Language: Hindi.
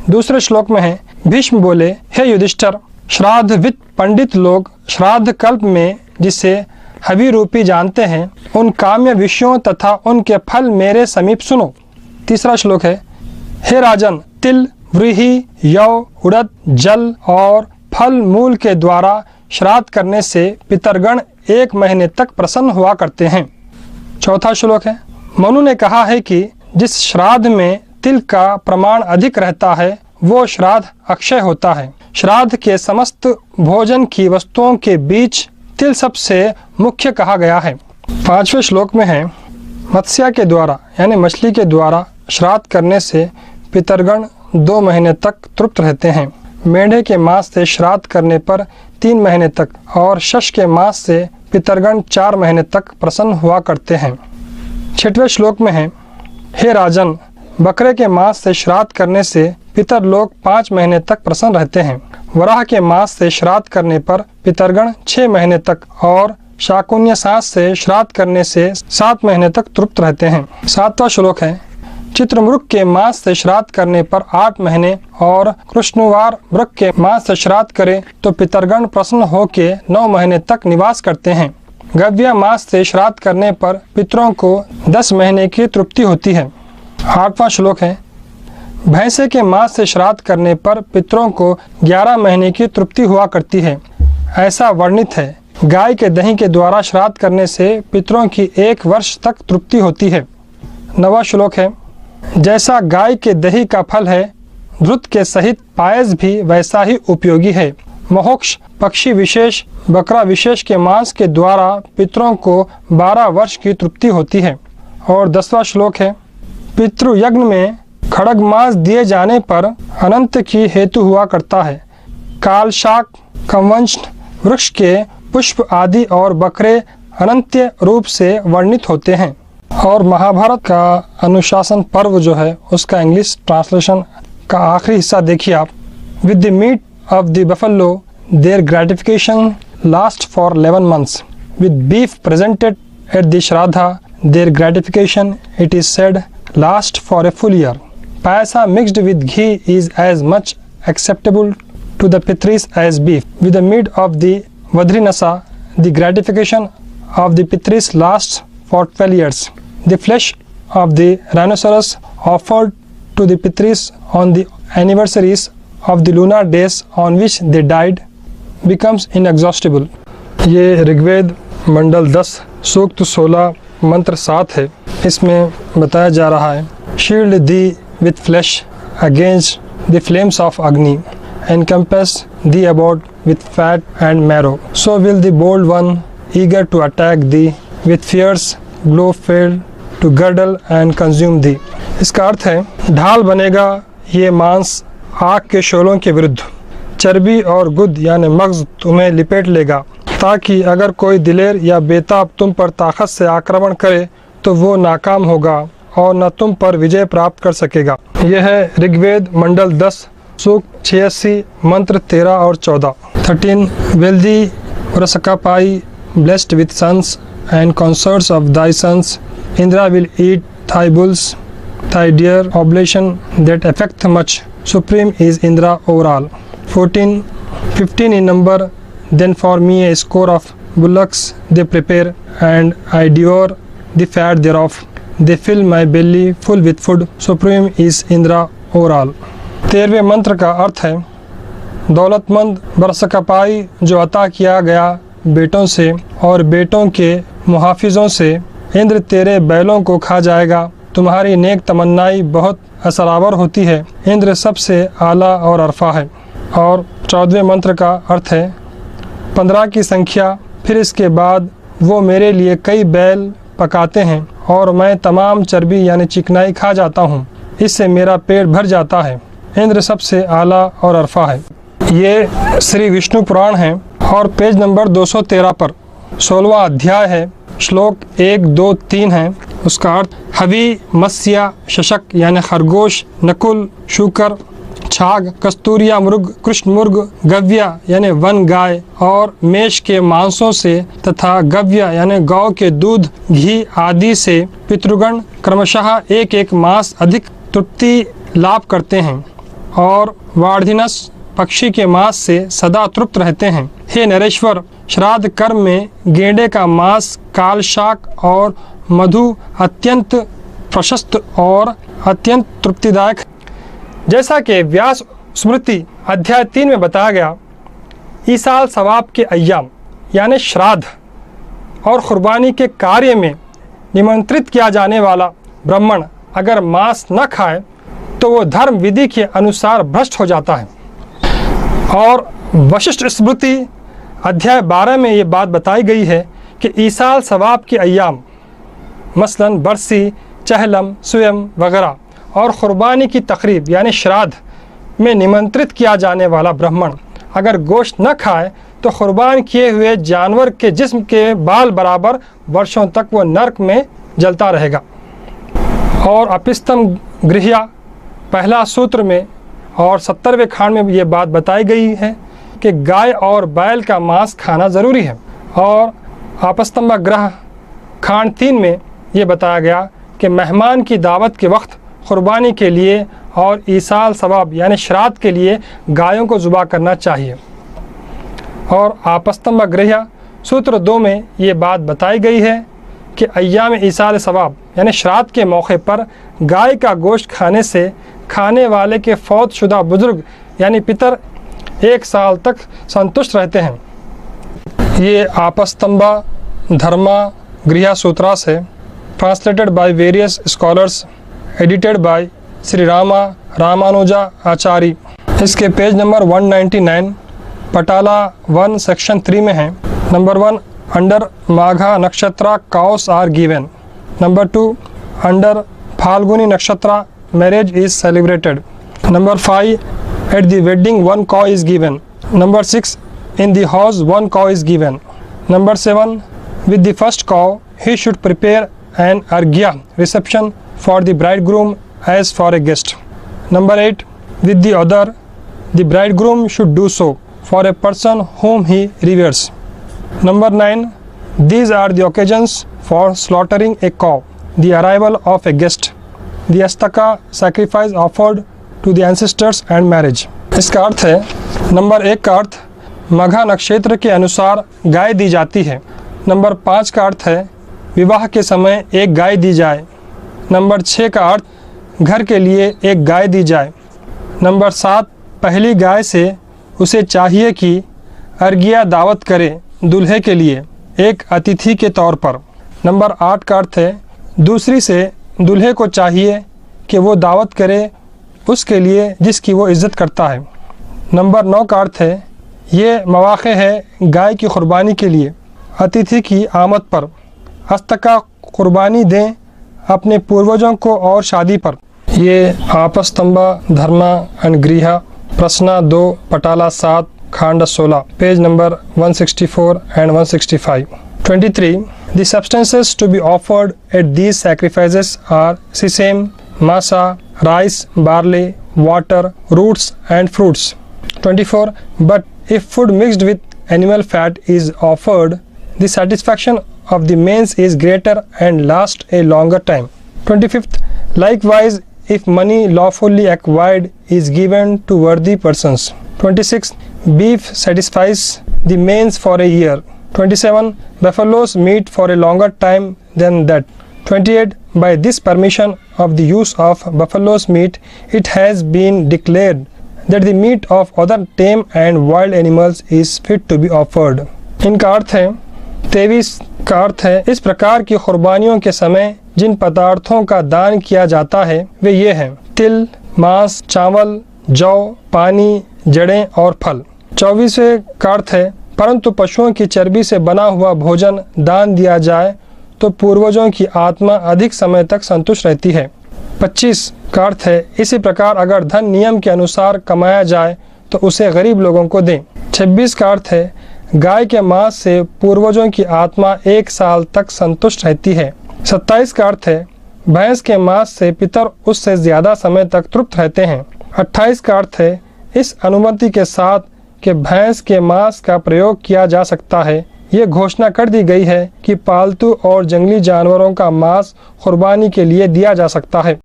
दूसरे श्लोक में है, भीष्म बोले, हे युधिष्ठिर, श्राद्धविद पंडित लोग श्राद्ध कल्प में जिसे हवि रूपी जानते हैं, उन काम्य विषयों तथा उनके फल मेरे समीप सुनो। तीसरा श्लोक है, हे राजन, तिल, व्रीहि, यव, उड़द, जल और फल मूल के द्वारा श्राद्ध करने से पितरगण 1 महीने तक प्रसन्न हुआ करते हैं। चौथा श्लोक है, मनु ने कहा है कि जिस श्राद्ध में तिल का प्रमाण अधिक रहता है वो श्राद्ध अक्षय होता है। श्राद्ध के समस्त भोजन की वस्तुओं के बीच तिल सबसे मुख्य कहा गया है। 5वें श्लोक में है, मत्स्य के द्वारा यानी मछली के द्वारा श्राद्ध करने से पितरगण 2 महीने तक तृप्त रहते हैं। मेंढे के मांस से श्राद्ध करने पर 3 महीने तक और शश के मांस से पितरगण 4 महीने तक प्रसन्न हुआ करते हैं। 6वें श्लोक में है, हे राजन, बकरे के मांस से श्राद्ध करने से पितर लोग 5 महीने तक प्रसन्न रहते हैं। वराह के मांस से श्राद्ध करने पर पितरगण 6 महीने तक और शाकुन्य सांस से श्राद्ध करने से 7 महीने तक तृप्त रहते हैं। 7वां श्लोक है, चित्रमृग के मांस से श्राद्ध करने पर 8 महीने और कृष्णवार मृग के मांस से श्राद्ध करे तो पितरगण प्रसन्न होके 9 महीने तक निवास करते हैं। गव्य मांस से श्राद्ध करने पर पितरों को 10 महीने की तृप्ति होती है। 8वां श्लोक है, भैंसे के मांस से श्राद्ध करने पर पितरों को 11 महीने की तृप्ति हुआ करती है, ऐसा वर्णित है। गाय के दही के द्वारा श्राद्ध करने से पितरों की 1 वर्ष तक तृप्ति होती है। 9वां श्लोक है, जैसा गाय के दही का फल है, घृत के सहित पायस भी वैसा ही उपयोगी है। महोक्ष पक्षी विशेष, बकरा विशेष के मांस के द्वारा पितरों को 12 वर्ष की तृप्ति होती है। और 10वां श्लोक है, पितृयज्ञ में खड़ग मांस दिए जाने पर अनंत की हेतु हुआ करता है। कालशाक, कवंश वृक्ष के पुष्प आदि और बकरे अनंत्य रूप से वर्णित होते हैं। और महाभारत का अनुशासन पर्व जो है उसका इंग्लिश ट्रांसलेशन का आखिरी हिस्सा देखिए आप। With the meat of the buffalo their gratification last for 11 months. With beef presented at the Shraddha, their gratification, it is said, last for a full year. Payasa mixed with ghee is as much acceptable to the Pitris as beef. With the meat of the Vadrinasa, the gratification of the Pitris lasts for 12 years. The flesh of the rhinoceros offered to the Pitris on the anniversaries of the lunar days on which they died becomes inexhaustible. ये ऋग्वेद मंडल 10 सूक्त 16 मंत्र 7 है। इसमें बताया जा रहा है, shield the with flash against the flames of अग्नि, encompass thee about with fat and marrow. So will the bold one, eager to attack thee, with fierce glow fail to girdle and consume thee. इसका अर्थ है, ढाल बनेगा ये मांस आग के शोलों के विरुद्ध, चर्बी और गुद यानी मग्ज तुम्हें लिपेट लेगा, ताकि अगर कोई दिलेर या बेताब तुम पर ताकत से आक्रमण करे तो वो नाकाम होगा और न तुम पर विजय प्राप्त कर सकेगा। यह है ऋग्वेद मंडल 10 सूक्त 86 मंत्र 13 और 14। 13 wealthy रसकापाई blessed with sons and consorts of thy sons, Indra will eat thy bulls, thy deer oblation that affect much. Supreme is Indra over all. 14, 15 in number, then for me a score of bullocks they prepare, and I devour the fat thereof. They fill my belly full with food. Supreme is Indra over all. 13वें मंत्र का अर्थ है, दौलतमंद बरसकपाई जो अता किया गया बेटों से और बेटों के मुहाफिजों से, इंद्र तेरे बैलों को खा जाएगा। तुम्हारी नेक तमन्नाई बहुत असरावर होती है। इंद्र सबसे आला और अरफा है। और 14वें मंत्र का अर्थ है, 15 की संख्या, फिर इसके बाद वो मेरे लिए कई बैल पकाते हैं और मैं तमाम चर्बी यानी चिकनाई खा जाता हूँ। इससे मेरा पेट भर जाता है। इंद्र सबसे आला और अरफा है। ये श्री विष्णु पुराण है और पेज नंबर 213 पर 16वां अध्याय है। श्लोक 1, 2, 3 है। उसका अर्थ, हवि, मत्स्य, शशक यानी खरगोश, नकुल, शूकर, छाग, कस्तूरिया मृग, कृष्ण मुर्ग, गव्य यानी वन गाय और मेष के मांसों से तथा गव्य यानी गौ के दूध, घी आदि से पितृगण क्रमशः एक एक मास अधिक तृप्ति लाभ करते हैं और वार्धिनस पक्षी के मांस से सदा तृप्त रहते हैं। हे नरेश्वर, श्राद्ध कर्म में गेंडे का मांस, कालशाक और मधु अत्यंत प्रशस्त और अत्यंत तृप्तिदायक। जैसा कि व्यास स्मृति अध्याय 3 में बताया गया, ईसाल सवाब के अय्याम यानी श्राद्ध और कुर्बानी के कार्य में निमंत्रित किया जाने वाला ब्राह्मण अगर मांस न खाए तो वो धर्म विधि के अनुसार भ्रष्ट हो जाता है। और वशिष्ठ स्मृति अध्याय 12 में ये बात बताई गई है कि ईसाल सवाब के अय्याम मसलन बरसी, चहलम, स्वयं वगैरह और कुर्बानी की तकरीब यानी श्राद्ध में निमंत्रित किया जाने वाला ब्राह्मण अगर गोश्त न खाए तो कुर्बान किए हुए जानवर के जिस्म के बाल बराबर वर्षों तक वो नरक में जलता रहेगा। और अपिस्तम गृह्या पहला सूत्र में और 70वें खांड में ये बात बताई गई है कि गाय और बैल का मांस खाना ज़रूरी है। और आपस्तंभ ग्रह खांड 3 में ये बताया गया कि मेहमान की दावत के वक्त कुर्बानी के लिए और ईसाल सवाब यानी श्राद्ध के लिए गायों को ज़ुबा करना चाहिए। और आपस्तंभ गृह्या सूत्र 2 में ये बात बताई गई है कि अय्याम ईसाल सवाब यानी श्राद्ध के मौके पर गाय का गोश्त खाने से खाने वाले के फौत शुदा बुजुर्ग यानी पितर 1 साल तक संतुष्ट रहते हैं। ये आपस्तंभा धर्मा गृह्या सूत्रास है, translated by various scholars, edited by Shri Ramanuja Acharya. इसके पेज नंबर 199 पटाला 1 सेक्शन 3 में है। Number 1 under Magha nakshatra cows are given. Number 2 under Phalguni nakshatra marriage is celebrated. Number 5 at the wedding 1 cow is given. Number 6 in the house 1 cow is given. Number 7 with the first cow he should prepare an arghya reception for the bridegroom as for a guest. Number 8 with the other the bridegroom should do so for a person whom he reveres. Number 9 these are the occasions for slaughtering a cow, the arrival of a guest, the astaka sacrifice offered to the ancestors and marriage. इसका अर्थ है, नंबर 1 का अर्थ मघा नक्षत्र के अनुसार गाय दी जाती है। नंबर 5 का अर्थ है विवाह के समय एक गाय दी जाए। नंबर 6 का अर्थ घर के लिए एक गाय दी जाए। नंबर 7 पहली गाय से उसे चाहिए कि अर्घ्य दावत करे दूल्हे के लिए एक अतिथि के तौर पर। नंबर 8 का अर्थ है दूसरी से दूल्हे को चाहिए कि वो दावत करे उसके लिए जिसकी वो इज़्ज़त करता है। नंबर 9 का अर्थ है ये मौक़े है गाय की कुर्बानी के लिए अतिथि की आमद पर। अस्तका कुर्बानी दें अपने पूर्वजों को और शादी पर। ये आपस्तंभा धर्मा एंड गृहा प्रश्न 2 पटाला 7 खांड 16 page number 164 and 165। 23 The substances to be offered at these sacrifices are sesame, masa, rice, barley, water, roots and fruits. 24 But if food mixed with animal fat is offered, the satisfaction of the mains is greater and lasts a longer time. 25th Likewise, if money lawfully acquired is given to worthy persons. 26 Beef satisfies the mains for a year. 27 Buffaloes meat for a longer time than that. 28 By this permission of the use of buffalo's meat, it has been declared that the meat of other tame and wild animals is fit to be offered. इनका अर्थ है 23 का अर्थ है इस प्रकार की कुर्बानियों के समय जिन पदार्थों का दान किया जाता है वे ये हैं तिल, मांस, चावल, जौ, पानी, जड़ें और फल। 24वें का अर्थ है परंतु पशुओं की चर्बी से बना हुआ भोजन दान दिया जाए तो पूर्वजों की आत्मा अधिक समय तक संतुष्ट रहती है। 25 का अर्थ है इसी प्रकार अगर धन नियम के अनुसार कमाया जाए तो उसे गरीब लोगों को दें। 26 का अर्थ है गाय के मांस से पूर्वजों की आत्मा 1 साल तक संतुष्ट रहती है। 27 का अर्थ है भैंस के मांस से पितर उससे ज़्यादा समय तक तृप्त रहते हैं। 28 का अर्थ है इस अनुमति के साथ कि भैंस के मांस का प्रयोग किया जा सकता है ये घोषणा कर दी गई है कि पालतू और जंगली जानवरों का मांस कुर्बानी के लिए दिया जा सकता है।